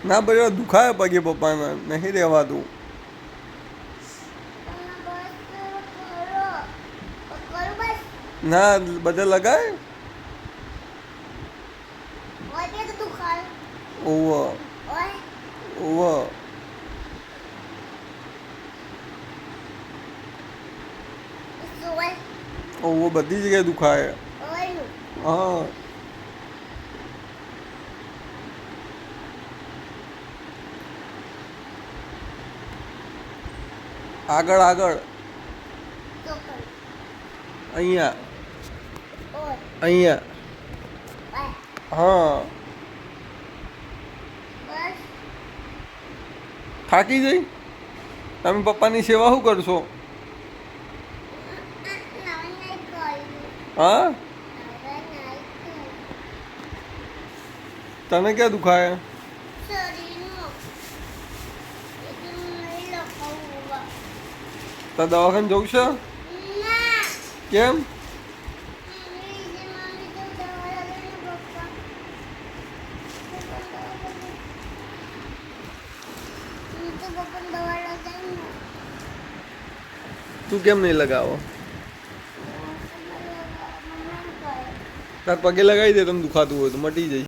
ના ભાઈ દુખાય પગે પપ્પાને નહીં રહેવાતું. ના બધે લગાય. ઓવ ઓવ ઓવ બધી જગ્યાએ દુખાય. હા આગળ આગળ અહીંયા અહીંયા. હા થાકી જઈ. તમે પપ્પાની સેવા શું કરશો? હા તને ક્યાં દુખાય? તો દવાખાને જવું છે? કેમ? તું કેમ નહીં લગાવો? તાર પગે લગાવી દે, તમે દુખાતું હોય તો મટી જાય.